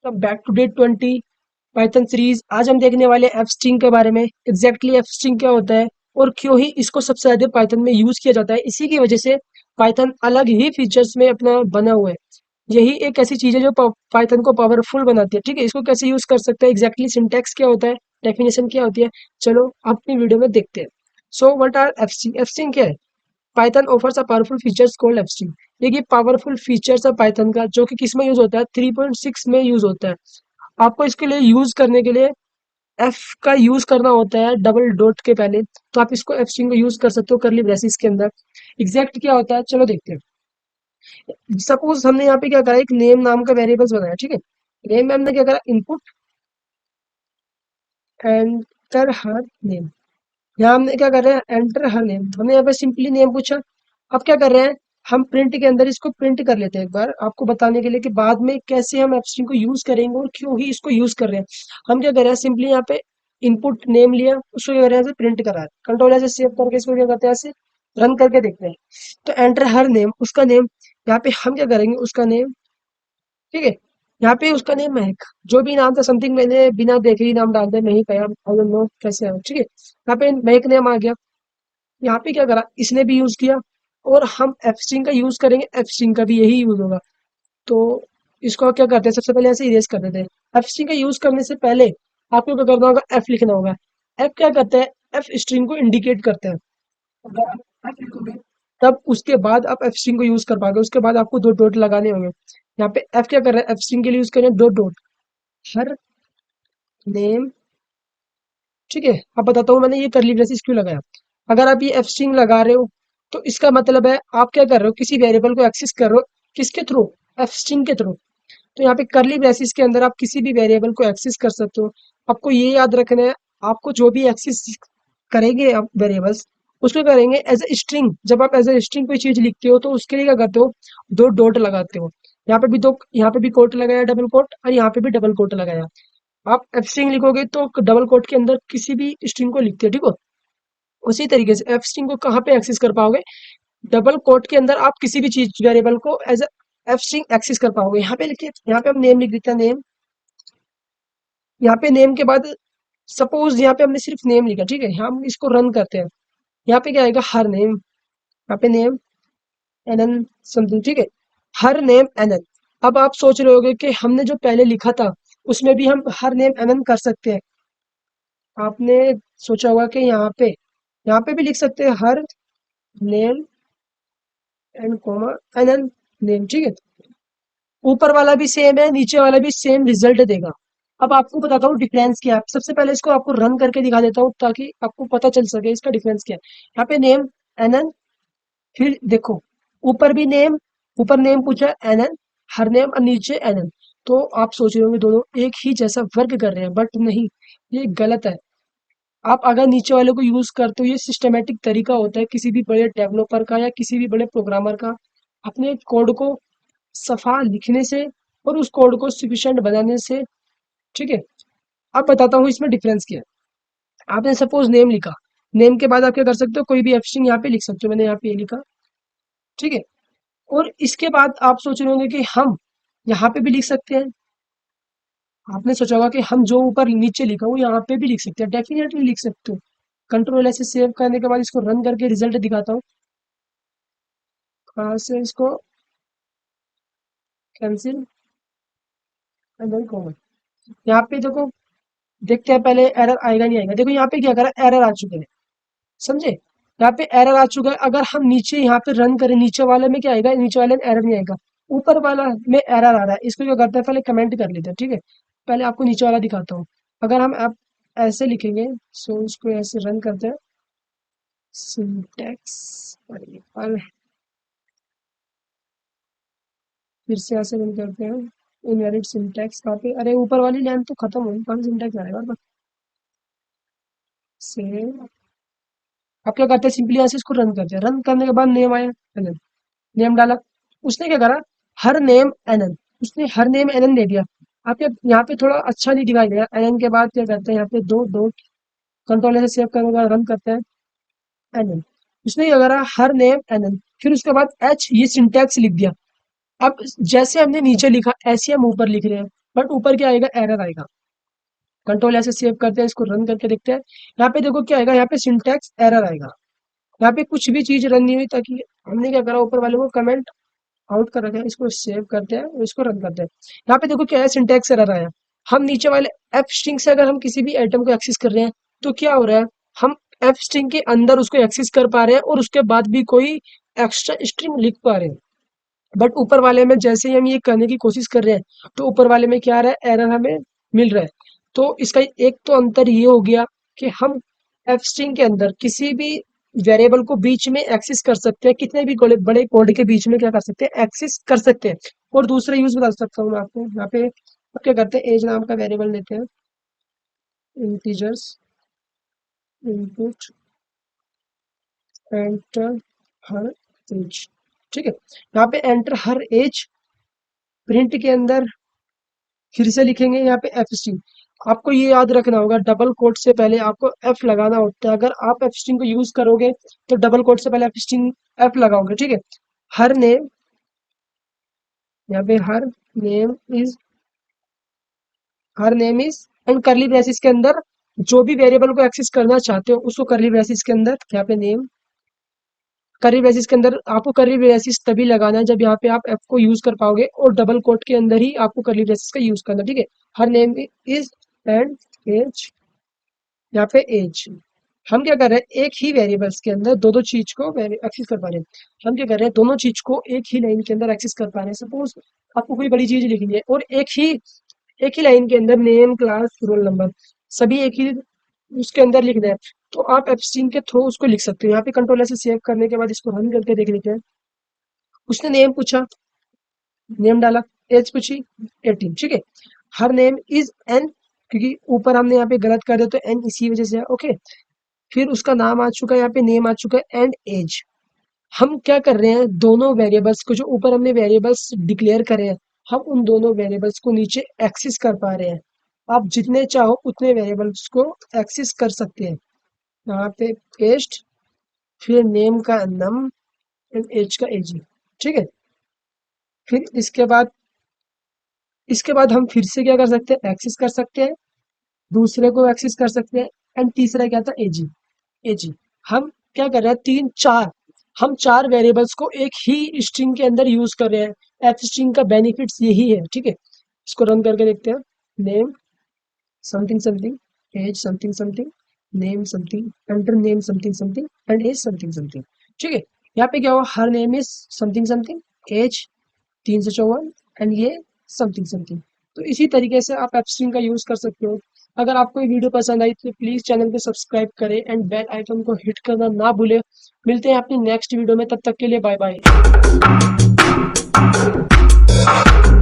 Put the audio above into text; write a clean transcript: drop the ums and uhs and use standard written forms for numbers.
तो back to day 20 Python series. आज हम देखने वाले एफ स्ट्रिंग के बारे में। एग्जैक्टली एफ स्ट्रिंग क्या होता है और क्यों ही इसको सबसे ज्यादा पाइथन में यूज किया जाता है, इसी की वजह से पाइथन अलग ही फीचर्स में अपना बना हुआ है। यही एक ऐसी चीज है जो पाइथन को पावरफुल बनाती है। ठीक है, इसको कैसे यूज कर सकते हैं, एग्जैक्टली सिंटैक्स क्या होता है, डेफिनेशन क्या होती है, चलो अपनी वीडियो में देखते हैं। So what R F string? F string क्या है? Python offers a powerful features called F string. देखिए, पावरफुल फीचर्स है पाइथन का, जो कि किस में यूज होता है, 3.6 में यूज होता है। आपको इसके लिए यूज करने के लिए एफ का यूज करना होता है डबल डॉट के पहले। तो आप इसको एफ स्ट्रिंग को यूज कर सकते हो करली ब्रेसिस के अंदर। एग्जैक्ट क्या होता है, चलो देखते हैं। सपोज हमने यहाँ पे क्या करा, एक नेम नाम का वेरिएबल्स बनाया। ठीक है, नेम में हमने क्या करा, इनपुट एंटर हर नेम। यहाँ हमने क्या कर रहे हैं, एंटर हर नेम। हमने यहाँ पे सिंपली नेम पूछा। अब क्या कर रहे हैं, हम प्रिंट के अंदर इसको प्रिंट कर लेते हैं एक बार, आपको बताने के लिए कि बाद में कैसे हम एफ स्ट्रिंग को यूज करेंगे और क्यों ही इसको यूज कर रहे हैं। हम क्या कर रहे हैं, सिंपली यहाँ पे इनपुट नेम लिया, उसको क्या कर रहे हैं, प्रिंट करा है, कंट्रोल ऐसे सेव करके इसको क्या करते हैं, ऐसे रन करके देखते हैं। तो एंटर हर नेम, उसका नेम, यहाँ पे हम क्या करेंगे, उसका नेम। ठीक है, यहाँ पे उसका नेम महक, जो भी नाम था समथिंग, मैंने बिना देखे ही नाम डाल दिया, मैं ही कहा, आई डोंट नो कैसे है। ठीक है, यहाँ पे महक नेम आ गया। यहाँ पे क्या करा, इसने भी यूज किया, और हम एफ स्ट्रिंग का यूज करेंगे, एफ स्ट्रिंग का भी यही यूज होगा। तो इसको क्या करते हैं, सबसे पहले ऐसे इरेज कर देते हैं। एफ स्ट्रिंग का यूज करने से पहले आपको क्या करना होगा, एफ लिखना होगा। एफ क्या करते हैं, एफ स्ट्रिंग को इंडिकेट करते हैं। अगर आप F लिखोगे, तब उसके बाद आप एफ स्ट्रिंग को यूज कर पाओगे, उसके बाद आपको दो डॉट लगाने होंगे। यहाँ पे एफ क्या कर रहा है, एफ स्ट्रिंग के लिए यूज करें दो डॉट, हर नेम। ठीक है, अब बताता हूँ मैंने ये करली ब्रेसिस क्यों लगाया। अगर आप ये एफ स्ट्रिंग लगा रहे हो, तो इसका मतलब है आप क्या कर रहे हो, किसी वेरिएबल को एक्सेस कर रहे हो, किसके थ्रू, एफ स्ट्रिंग के थ्रू। तो यहाँ पे करली ब्रेसिस के अंदर आप किसी भी वेरिएबल को एक्सेस कर सकते हो। आपको ये याद रखना है, आपको जो भी एक्सेस करेंगे आप वेरिएबल्स, उसको करेंगे एज ए स्ट्रिंग। जब आप एज ए स्ट्रिंग कोई चीज लिखते हो, तो उसके लिए क्या करते हो, दो डॉट लगाते हो। यहाँ पे भी दो, यहाँ पे भी कोट लगाया डबल कोट, और यहाँ पे भी डबल कोट लगाया। आप एफ स्ट्रिंग लिखोगे तो डबल कोट के अंदर किसी भी स्ट्रिंग को लिखते हो। ठीक हो, उसी तरीके से एफ स्ट्रिंग को कहाँ पे एक्सेस कर पाओगे, डबल कोट के अंदर आप किसी भी चीज वेरिएबल को एज एफ स्ट्रिंग एक्सेस कर पाओगे। यहाँ पे लिखिए, यहाँ पे हम नेम लिख देते हैं, नेम। यहाँ पे नेम के बाद सपोज यहाँ पे हमने सिर्फ नेम लिखा। ठीक है, हम इसको रन करते हैं। यहाँ पे क्या आएगा, हर नेम। यहाँ पे नेम एनन समथिंग। ठीक है, हर नेम एनन। अब आप सोच रहे होगे कि हमने जो पहले लिखा था, उसमें भी हम हर नेम एनन कर सकते हैं। आपने सोचा होगा कि यहाँ पे भी लिख सकते हैं, हर नेम एंड कोमा एनन नेम। ठीक है, ऊपर वाला भी सेम है, नीचे वाला भी सेम रिजल्ट देगा। अब आपको बताता हूँ डिफरेंस क्या है। सबसे पहले इसको आपको रन करके दिखा देता हूँ, ताकि आपको पता चल सके इसका डिफरेंस क्या है। यहाँ पे नेम एनन, फिर देखो ऊपर भी नेम, ऊपर नेम पूछा एनन, हर नेम, और नीचे एनन। तो आप सोच रहे होंगे दोनों एक ही जैसा वर्क कर रहे हैं, बट नहीं, ये गलत है। आप अगर नीचे वाले को यूज करते हो, ये सिस्टमेटिक तरीका होता है किसी भी बड़े डेवलपर का या किसी भी बड़े प्रोग्रामर का, अपने कोड को सफा लिखने से और उस कोड को सफिशिएंट बनाने से। ठीक है, अब बताता हूँ इसमें डिफरेंस क्या है। आपने सपोज नेम लिखा, नेम के बाद आप क्या कर सकते हो, कोई भी एफस्ट्रिंग यहाँ पे लिख सकते हो। मैंने यहाँ पे ये लिखा। ठीक है, और इसके बाद आप सोच रहे होंगे कि हम यहाँ पे भी लिख सकते हैं। आपने सोचा होगा कि हम जो ऊपर नीचे लिखा वो यहाँ पे भी लिख सकते हैं, डेफिनेटली लिख सकते हो। कंट्रोल ऐसे सेव करने के बाद इसको रन करके रिजल्ट दिखाता हूँ। कहाँ से इसको कैंसिल, कॉमन। यहाँ पे देखो, देखते हैं पहले एरर आएगा नहीं आएगा। देखो यहाँ पे क्या करा, एरर आ चुके हैं, समझे। यहाँ पे एरर आ चुका है। अगर हम नीचे यहाँ पे रन करें, नीचे वाले में क्या आएगा, नीचे वाले में एरर नहीं आएगा, ऊपर वाला में एरर आ रहा है। इसको क्या करते हैं, पहले कमेंट कर लेते हैं। ठीक है, पहले आपको नीचे वाला दिखाता हूँ। अगर हम आप ऐसे लिखेंगे, सो इसको ऐसे रन करते हैं, सिंटैक्स, और फिर से ऐसे रन करते हैं, इनवैलिड सिंटैक्स। कहाँ पे, अरे ऊपर वाली लाइन तो खत्म होगी, कौन सिंटैक्स आएगा से। आप क्या करते हैं, सिंपली ऐसे इसको रन करते हैं। रन करने के बाद नेम आया, एनन, नेम डाला। उसने क्या करा, हर नेम एनन, उसने हर नेम एनन दे दिया। आप यहाँ पे थोड़ा अच्छा नहीं दिखाई दिया। एनन के बाद क्या करते हैं, यहाँ पे दो डॉट, कंट्रोल ऐसे सेव करने के बाद रन करते हैं, एनन। उसने क्या करा, हर नेम एनन, फिर उसके बाद एच, ये सिंटैक्स लिख दिया। अब जैसे हमने नीचे लिखा, ऐसे हम ऊपर लिख रहे हैं। बट ऊपर क्या आएगा, एरर आएगा। कंट्रोल ऐसे सेव करते हैं, इसको रन करके देखते हैं। यहाँ पे देखो क्या आएगा, यहाँ पे सिंटैक्स एरर आएगा। यहाँ पे कुछ भी चीज रन नहीं हुई, ताकि हमने क्या करा, ऊपर वाले को कमेंट आउट कर रखा है। इसको सेव करते हैं और इसको रन करते हैं। यहाँ पे देखो क्या है, सिंटैक्स एरर आया। हम नीचे वाले एफ स्ट्रिंग से अगर हम किसी भी आइटम को एक्सेस कर रहे हैं, तो क्या हो रहा है, हम एफ स्ट्रिंग के अंदर उसको एक्सेस कर पा रहे हैं और उसके बाद भी कोई एक्स्ट्रा स्ट्रिंग लिख पा रहे हैं। बट ऊपर वाले में जैसे ही हम ये करने की कोशिश कर रहे हैं, तो ऊपर वाले में क्या आ रहा है, एरर हमें मिल रहा है। तो इसका एक तो अंतर ये हो गया कि हम एफ स्ट्रिंग के अंदर किसी भी वेरिएबल को बीच में एक्सेस कर सकते हैं, कितने भी बड़े कोड के बीच में क्या कर सकते हैं, एक्सेस कर सकते हैं। और दूसरा यूज बता सकता हूँ मैं आपको, यहाँ पे अब क्या करते हैं, एज नाम का वेरिएबल लेते हैं, इंटीजर्स इनपुट एंटर हर एज। ठीक है, यहाँ पे एंटर हर एज, प्रिंट के अंदर फिर से लिखेंगे यहाँ पे एफ स्ट्रिंग। आपको ये याद रखना होगा, डबल कोट से पहले आपको एफ लगाना होता है। अगर आप एफ स्ट्रिंग को यूज करोगे तो डबल कोट से पहले एफ स्ट्रिंग एफ लगाओगे। ठीक है, हर नेम, यहाँ पे हर नेम इज एंड करली ब्रेसिस के अंदर जो भी वेरिएबल को एक्सेस करना चाहते हो उसको करली ब्रेसिस के अंदर, यहाँ पे नेम, करली ब्रेसिस के अंदर आपको करली ब्रेसिस तभी लगाना है जब यहाँ पे आप एफ को यूज कर पाओगे, और डबल कोट के अंदर ही आपको करली ब्रेसिस का यूज करना। ठीक है, her name is and age, यहाँ पे एज। हम क्या कर रहे हैं, एक ही वेरिएबल्स के अंदर दो दो चीज को एक्सेस कर पा रहे हैं। हम क्या कर रहे हैं, दोनों चीज को एक ही लाइन के अंदर एक्सेस कर पा रहे हैं। सपोज आपको कोई बड़ी चीज लिखनी है और एक ही लाइन के अंदर नेम, क्लास, रोल नंबर सभी एक ही उसके अंदर लिखना है, तो आप एफस्ट्रीम के थ्रू उसको लिख सकते हो। यहाँ पे कंट्रोलर से सेव करने के बाद इसको रन करके देख लेते हैं। उसने नेम पूछा, नेम डाला, एज पूछी 18। ठीक है, हर नेम इज एन, क्योंकि ऊपर हमने यहाँ पे गलत कर दिया तो एन इसी वजह से है। ओके, फिर उसका नाम आ चुका है, यहाँ पे नेम आ चुका है एंड एज। हम क्या कर रहे हैं, दोनों वेरिएबल्स को जो ऊपर हमने वेरिएबल्स डिक्लेयर करे हैं, हम उन दोनों वेरिएबल्स को नीचे एक्सेस कर पा रहे हैं। आप जितने चाहो उतने वेरिएबल्स को एक्सेस कर सकते हैं। यहाँ पे पेस्ट, फिर नेम का नम एंड एज का एज। ठीक है, फिर इसके बाद हम फिर से क्या कर सकते हैं, एक्सेस कर सकते हैं, दूसरे को एक्सेस कर सकते हैं, एंड तीसरा क्या था, एजी। एजी, हम क्या कर रहे हैं, हम चार वेरिएबल्स को एक ही स्ट्रिंग के अंदर यूज कर रहे हैं। एफ स्ट्रिंग का बेनिफिट्स यही है। ठीक है, इसको रन करके देखते हैं। Name something something, age something something, name something, enter name something something and age something something. ठीक है, यहाँ पे क्या हुआ, her name is something something, age 354 and ये समथिंग समथिंग। तो इसी तरीके से आप एफ स्ट्रिंग का यूज कर सकते हो। अगर आपको ये वीडियो पसंद आई तो प्लीज चैनल को सब्सक्राइब करें एंड बेल आइकन को हिट करना ना भूले। मिलते हैं अपनी नेक्स्ट वीडियो में, तब तक के लिए बाय बाय।